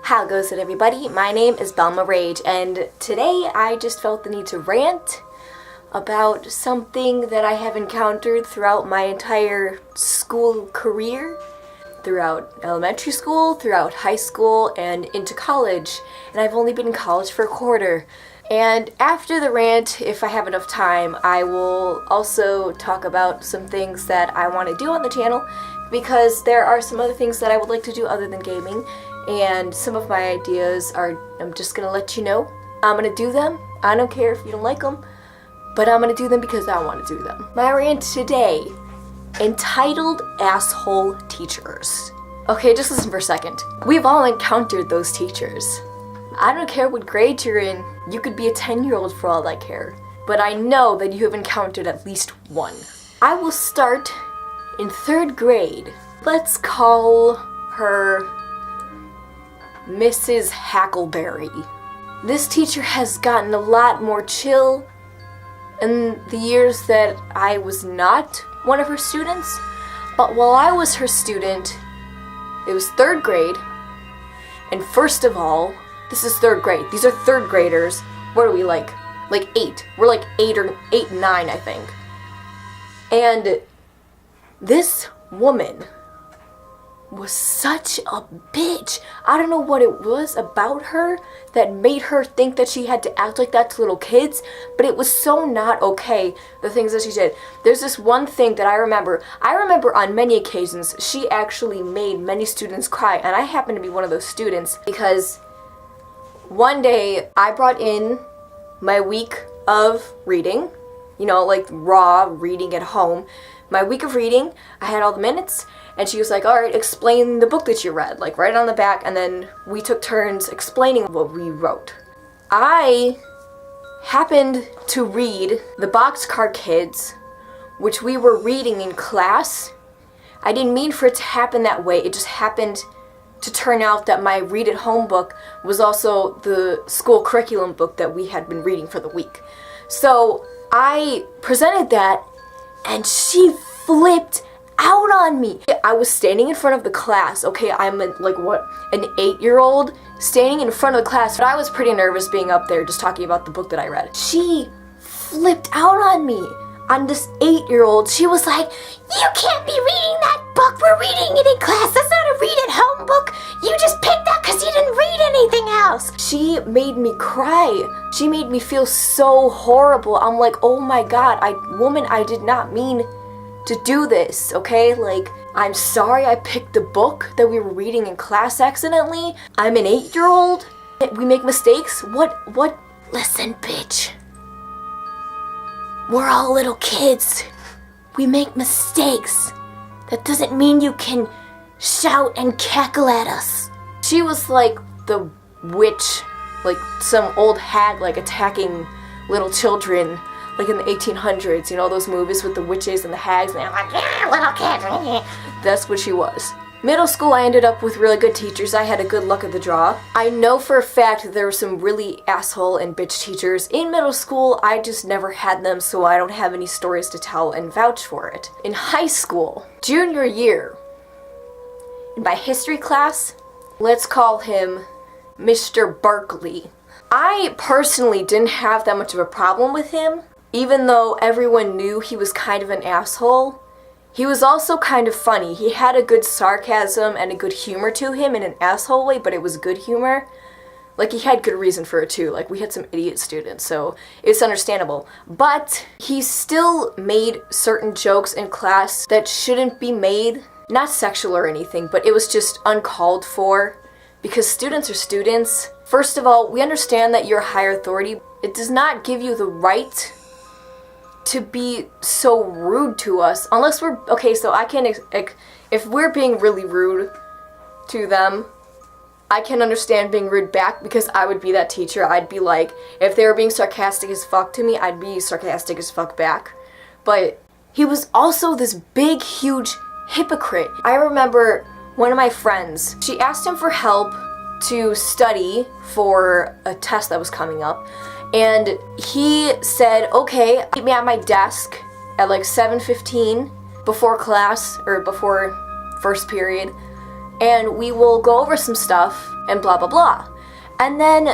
How goes it, everybody? My name is Belma Rage, and today I just felt the need to rant about something that I have encountered throughout my entire school career, throughout elementary school, throughout high school, and into college. And I've only been in college for a quarter. And after the rant, if I have enough time, I will also talk about some things that I want to do on the channel, because there are some other things that I would like to do other than gaming, and some of my ideas are, I'm just gonna let you know. I'm gonna do them. I don't care if you don't like them, but I'm gonna do them because I want to do them. My rant today, entitled Asshole Teachers. Okay, just listen for a second. We've all encountered those teachers. I don't care what grade you're in. You could be a 10-year-old for all I care. But I know that you have encountered at least one. I will start in 3rd grade. Let's call her Mrs. Hackleberry. This teacher has gotten a lot more chill in the years that I was not one of her students. But while I was her student, it was 3rd grade. And first of all, this is 3rd grade. These are 3rd graders. What are we, like 8? We're like 8 or 8, 9, I think. And this woman was such a bitch. I don't know what it was about her that made her think that she had to act like that to little kids, but it was so not okay, the things that she did. There's this one thing that I remember. I remember on many occasions she actually made many students cry, and I happen to be one of those students because one day I brought in my week of reading, like raw reading at home. My week of reading, I had all the minutes, and she was like, alright, explain the book that you read, like right on the back, and then we took turns explaining what we wrote. I happened to read The Boxcar Kids, which we were reading in class. I didn't mean for it to happen that way, it just happened to turn out that my read at home book was also the school curriculum book that we had been reading for the week. So I presented that, and she flipped out on me. I was standing in front of the class. Okay, I'm an 8-year-old standing in front of the class, but I was pretty nervous being up there just talking about the book that I read. She flipped out on me. On this 8-year-old, she was like, "You can't be reading that book. We're reading it in class. That's not a read at home book. You just picked that because you didn't read anything else." She made me cry. She made me feel so horrible. I'm like, oh my god, woman, I did not mean to do this, okay? Like, I'm sorry I picked the book that we were reading in class accidentally. I'm an 8-year-old. We make mistakes. What? Listen, bitch. We're all little kids. We make mistakes. That doesn't mean you can shout and cackle at us. She was like the witch, like some old hag, like attacking little children, like in the 1800s, those movies with the witches and the hags, and they're like, yeah, little kids. That's what she was. Middle school, I ended up with really good teachers. I had a good luck of the draw. I know for a fact that there were some really asshole and bitch teachers. In middle school, I just never had them, so I don't have any stories to tell and vouch for it. In high school, junior year, in my history class, let's call him Mr. Barkley. I personally didn't have that much of a problem with him, even though everyone knew he was kind of an asshole. He was also kind of funny. He had a good sarcasm and a good humor to him in an asshole way, but it was good humor. Like, he had good reason for it too. Like, we had some idiot students, so it's understandable. But he still made certain jokes in class that shouldn't be made. Not sexual or anything, but it was just uncalled for. Because students are students. First of all, we understand that you're a higher authority. It does not give you the right to be so rude to us, unless we're, okay, so I can, if we're being really rude to them, I can understand being rude back, because I would be that teacher. I'd be like, if they were being sarcastic as fuck to me, I'd be sarcastic as fuck back. But he was also this big, huge hypocrite. I remember one of my friends, she asked him for help to study for a test that was coming up, and he said, okay, meet me at my desk at like 7:15 before class, or before first period, and we will go over some stuff, and blah blah blah. And then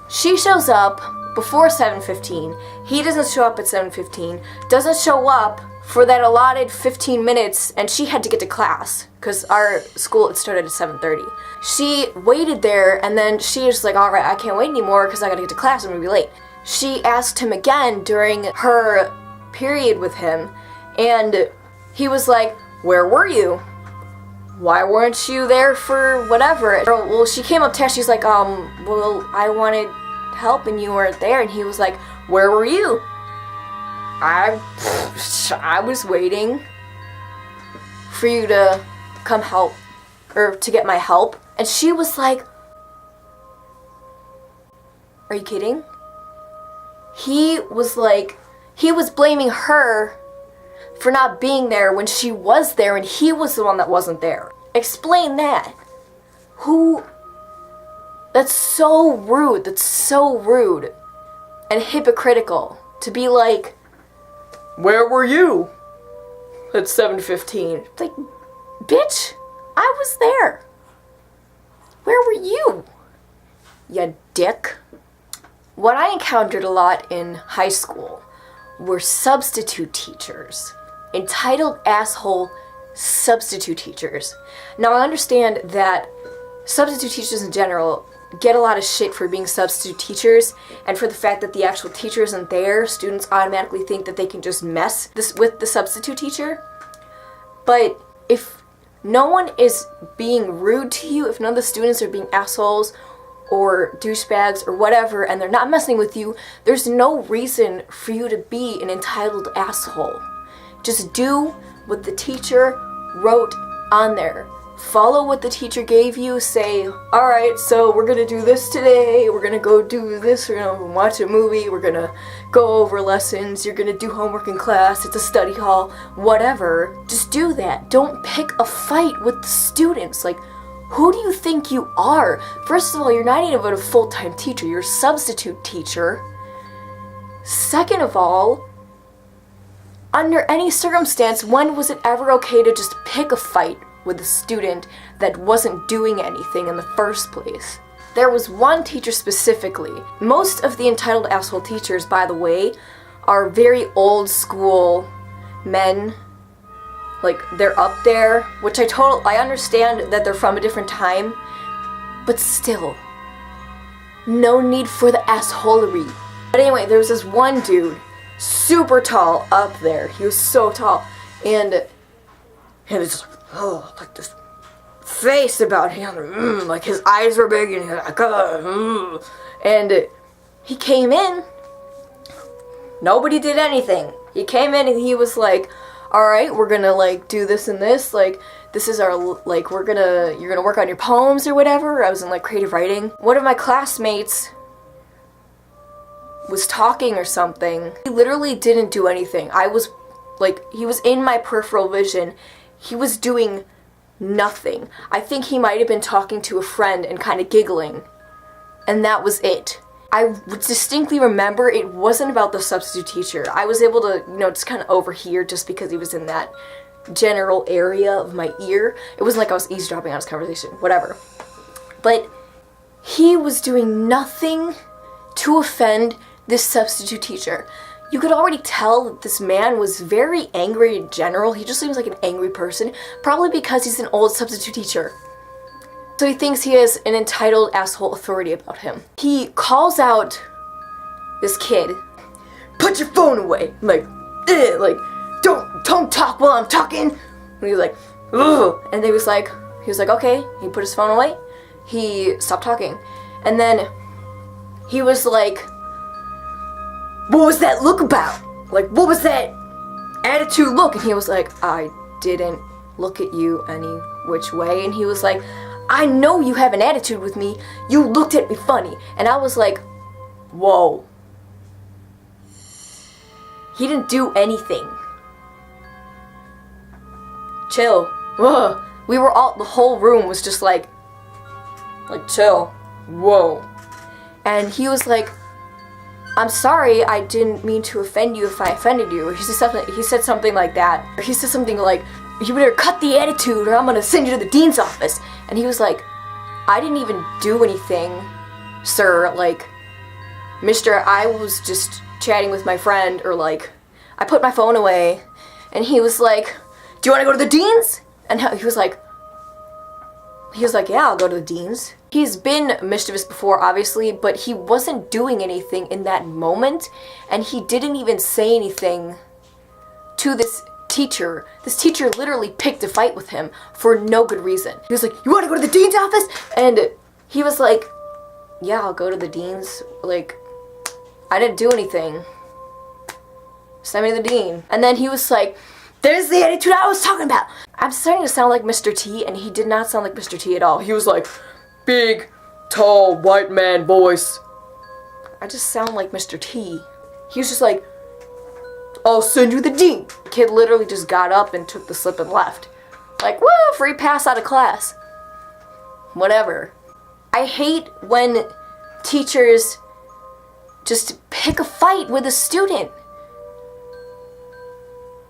she shows up before 7:15. He doesn't show up at 7:15. Doesn't show up for that allotted 15 minutes, and she had to get to class because our school had started at 7:30. She waited there, and then she was like, all right, I can't wait anymore because I gotta get to class, I'm gonna be late. She asked him again during her period with him, and he was like, where were you? Why weren't you there for whatever? Well, she came up to her, she's like, well, I wanted help and you weren't there. And he was like, where were you? I was waiting for you to come help, or to get my help. And she was like, are you kidding? He was blaming her for not being there when she was there, and he was the one that wasn't there. Explain that. That's so rude. That's so rude and hypocritical to be like, where were you at 7:15? Like, bitch, I was there. Where were you, you dick? What I encountered a lot in high school were substitute teachers. Entitled asshole substitute teachers. Now, I understand that substitute teachers in general get a lot of shit for being substitute teachers, and for the fact that the actual teacher isn't there, students automatically think that they can just mess with the substitute teacher. But if no one is being rude to you, if none of the students are being assholes or douchebags or whatever, and they're not messing with you, there's no reason for you to be an entitled asshole. Just do what the teacher wrote on there. Follow what the teacher gave you. Say, alright, so we're gonna do this today, we're gonna go do this, we're gonna watch a movie, we're gonna go over lessons, you're gonna do homework in class, it's a study hall, whatever. Just do that. Don't pick a fight with the students. Like, who do you think you are? First of all, you're not even a full-time teacher, you're a substitute teacher. Second of all, under any circumstance, when was it ever okay to just pick a fight with a student that wasn't doing anything in the first place? There was one teacher specifically. Most of the entitled asshole teachers, by the way, are very old school men. Like, they're up there, which I understand that they're from a different time, but still, no need for the assholery. But anyway, there was this one dude, super tall, up there. He was so tall, and it's like this face about him, like his eyes were big, and he was like, and he came in. Nobody did anything. He came in and he was like, alright, we're gonna like do this and this, like this is our, like you're gonna work on your poems or whatever. I was in like creative writing. One of my classmates was talking or something. He literally didn't do anything. He was in my peripheral vision. He was doing nothing. I think he might have been talking to a friend and kind of giggling, and that was it. I distinctly remember it wasn't about the substitute teacher. I was able to, just kind of overhear just because he was in that general area of my ear. It wasn't like I was eavesdropping on his conversation, whatever. But he was doing nothing to offend this substitute teacher. You could already tell that this man was very angry in general. He just seems like an angry person, probably because he's an old substitute teacher. So he thinks he has an entitled asshole authority about him. He calls out this kid, put your phone away, like don't talk while I'm talking. And he was like, ugh. And he was like, okay. He put his phone away. He stopped talking. And then he was like, what was that look about? Like, what was that attitude look? And he was like, I didn't look at you any which way. And he was like, I know you have an attitude with me. You looked at me funny. And I was like, whoa. He didn't do anything. Chill. Ugh. The whole room was just like chill. Whoa. And he was like, I'm sorry, I didn't mean to offend you if I offended you. He said something like that. Or he said something like, you better cut the attitude or I'm gonna send you to the dean's office. And he was like, I didn't even do anything, sir. Like, mister, I was just chatting with my friend, or like, I put my phone away. And he was like, do you want to go to the dean's? And he was like, yeah, I'll go to the dean's. He's been mischievous before, obviously, but he wasn't doing anything in that moment, and he didn't even say anything to this teacher. This teacher literally picked a fight with him for no good reason. He was like, you want to go to the dean's office? And he was like, yeah, I'll go to the dean's. Like, I didn't do anything. Send me to the dean. And then he was like, there's the attitude I was talking about. I'm starting to sound like Mr. T, and he did not sound like Mr. T at all. He was like, big, tall, white man voice. I just sound like Mr. T. He was just like, I'll send you the dean. The kid literally just got up and took the slip and left. Like, woo, free pass out of class. Whatever. I hate when teachers just pick a fight with a student.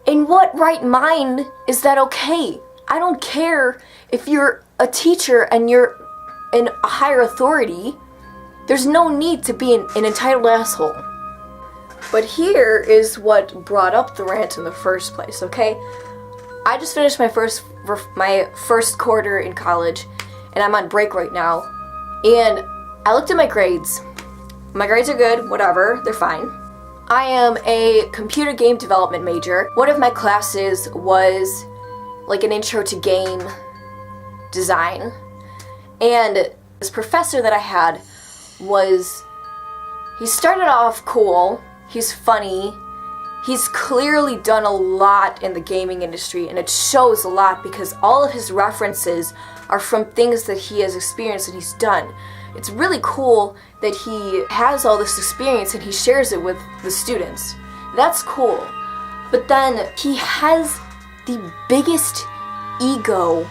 In what right mind is that okay? I don't care if you're a teacher and you're in a higher authority. There's no need to be an entitled asshole. But here is what brought up the rant in the first place, okay? I just finished my first quarter in college, and I'm on break right now. And I looked at my grades. My grades are good, whatever, they're fine. I am a computer game development major. One of my classes was like an intro to game design. And this professor that I had he started off cool, he's funny, he's clearly done a lot in the gaming industry, and it shows a lot because all of his references are from things that he has experienced and he's done. It's really cool that he has all this experience and he shares it with the students. That's cool. But then he has the biggest ego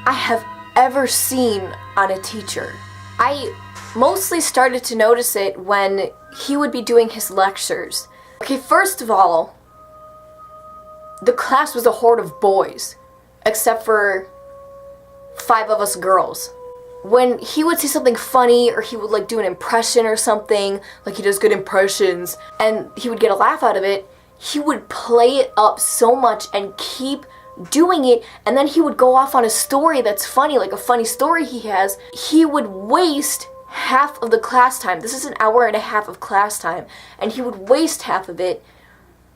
I have ever seen on a teacher. I mostly started to notice it when he would be doing his lectures. Okay, first of all, the class was a horde of boys, except for 5 of us girls. When he would say something funny, or he would like do an impression or something, like he does good impressions, and he would get a laugh out of it, he would play it up so much and keep doing it, and then he would go off on a story that's funny, like a funny story he has. He would waste half of the class time. This is an hour and a half of class time, and he would waste half of it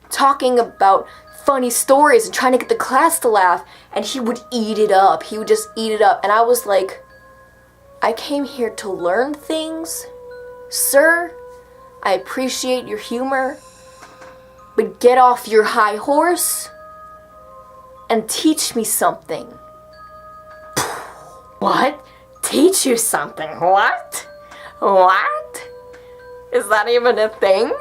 talking about funny stories and trying to get the class to laugh, and he would eat it up. He would just eat it up, and I was like, I came here to learn things, sir. I appreciate your humor, but get off your high horse and teach me something. What? Teach you something? What? What? Is that even a thing?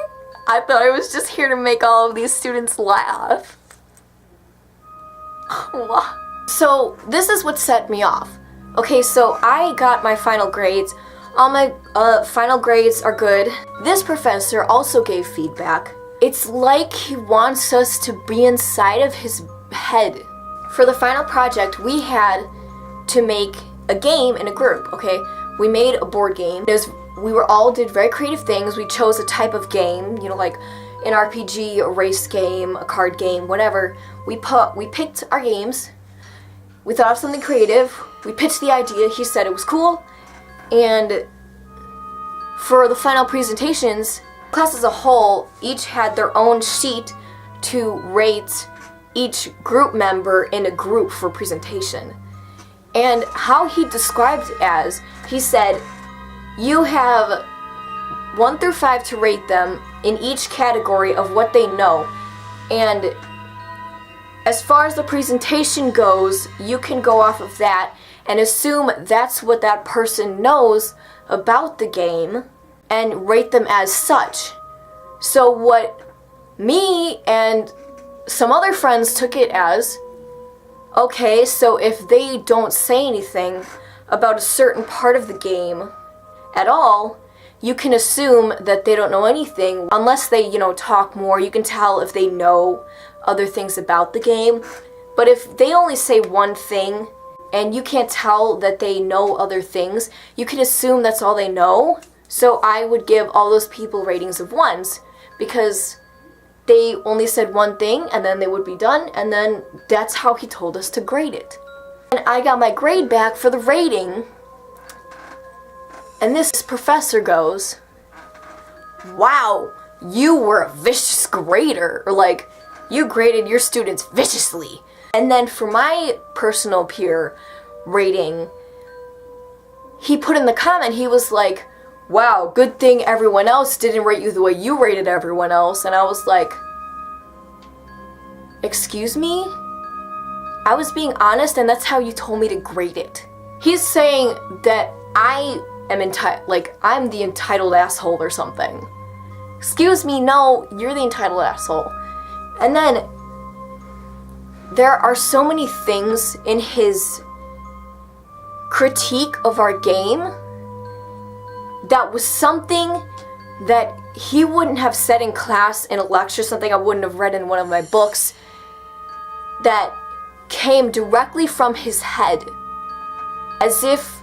I thought I was just here to make all of these students laugh. So this is what set me off. Okay, so I got my final grades. All my final grades are good. This professor also gave feedback. It's like he wants us to be inside of his head. For the final project, we had to make a game in a group, okay? We made a board game. We all did very creative things. We chose a type of game, you know, like an RPG, a race game, a card game, whatever. We picked our games. We thought of something creative. We pitched the idea. He said it was cool. And for the final presentations, class as a whole each had their own sheet to rate each group member in a group for presentation. And how he described it as, he said, you have 1 through 5 to rate them in each category of what they know. And as far as the presentation goes, you can go off of that and assume that's what that person knows about the game and rate them as such. So what me and some other friends took it as, okay, so if they don't say anything about a certain part of the game at all, you can assume that they don't know anything unless they, talk more. You can tell if they know other things about the game. But if they only say one thing, and you can't tell that they know other things. You can assume that's all they know. So I would give all those people ratings of 1s because they only said one thing and then they would be done, and then that's how he told us to grade it. And I got my grade back for the rating, and this professor goes, "Wow, you were a vicious grader," or like, "You graded your students viciously." And then for my personal peer rating, he put in the comment, he was like, "Wow, good thing everyone else didn't rate you the way you rated everyone else." And I was like, "Excuse me? I was being honest, and that's how you told me to grade it." He's saying that I am I'm the entitled asshole or something. Excuse me, no, you're the entitled asshole. And then there are so many things in his critique of our game that was something that he wouldn't have said in class in a lecture, something I wouldn't have read in one of my books, that came directly from his head, as if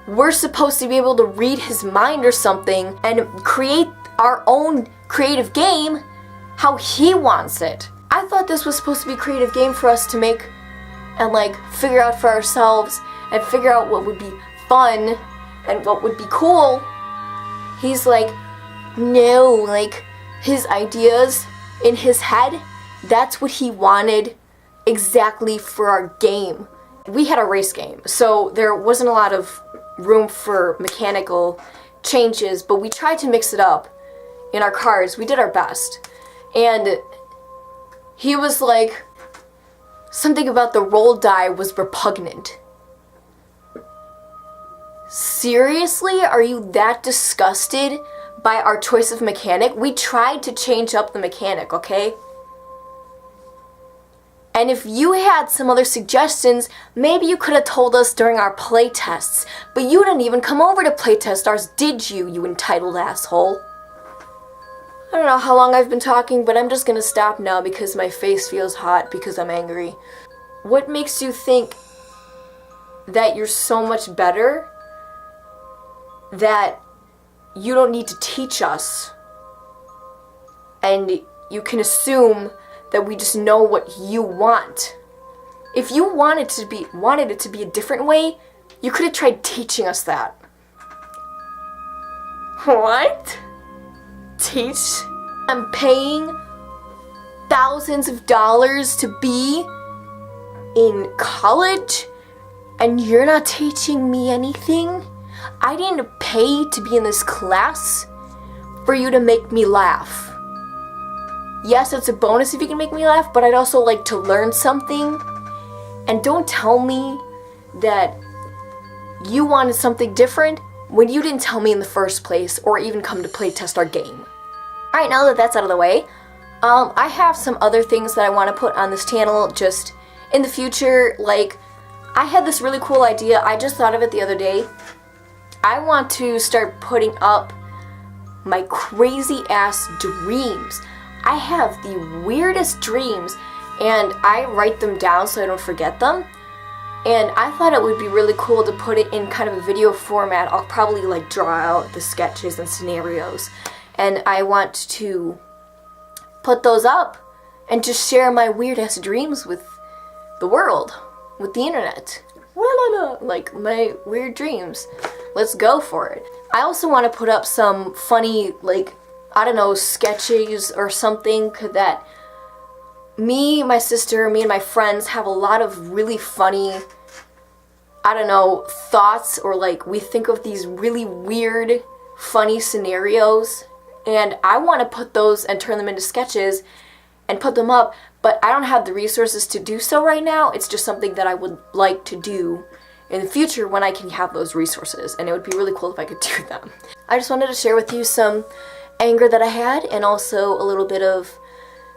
we're supposed to be able to read his mind or something and create our own creative game how he wants it. I thought this was supposed to be a creative game for us to make and figure out for ourselves and figure out what would be fun and what would be cool. He's like, no, his ideas in his head, that's what he wanted exactly for our game. We had a race game, so there wasn't a lot of room for mechanical changes, but we tried to mix it up in our cars. We did our best. And he was like, something about the roll die was repugnant. Seriously? Are you that disgusted by our choice of mechanic? We tried to change up the mechanic, okay? And if you had some other suggestions, maybe you could have told us during our play tests. But you didn't even come over to play test ours, did you, you entitled asshole? I don't know how long I've been talking, but I'm just gonna stop now because my face feels hot because I'm angry. What makes you think that you're so much better that you don't need to teach us and you can assume that we just know what you want? If you wanted it to be a different way, you could have tried teaching us that. What? Teach? I'm paying thousands of dollars to be in college and you're not teaching me anything? I didn't pay to be in this class for you to make me laugh. Yes, it's a bonus if you can make me laugh, but I'd also like to learn something. And don't tell me that you wanted something different when you didn't tell me in the first place or even come to play test our game. Alright, now that that's out of the way, I have some other things that I want to put on this channel just in the future. I had this really cool idea. I just thought of it the other day. I want to start putting up my crazy ass dreams. I have the weirdest dreams and I write them down so I don't forget them. And I thought it would be really cool to put it in kind of a video format. I'll probably draw out the sketches and scenarios. And I want to put those up and just share my weird ass dreams with the world, with the internet. My weird dreams. Let's go for it. I also want to put up some funny, I don't know, sketches or something that me, my sister, me and my friends have a lot of really funny, I don't know, thoughts, or we think of these really weird, funny scenarios, and I want to put those and turn them into sketches and put them up, but I don't have the resources to do so right now. It's just something that I would like to do in the future when I can have those resources, and it would be really cool if I could do them. I just wanted to share with you some anger that I had, and also a little bit of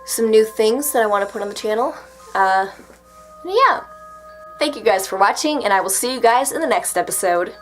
some new things that I want to put on the channel. Yeah. Thank you guys for watching, and I will see you guys in the next episode.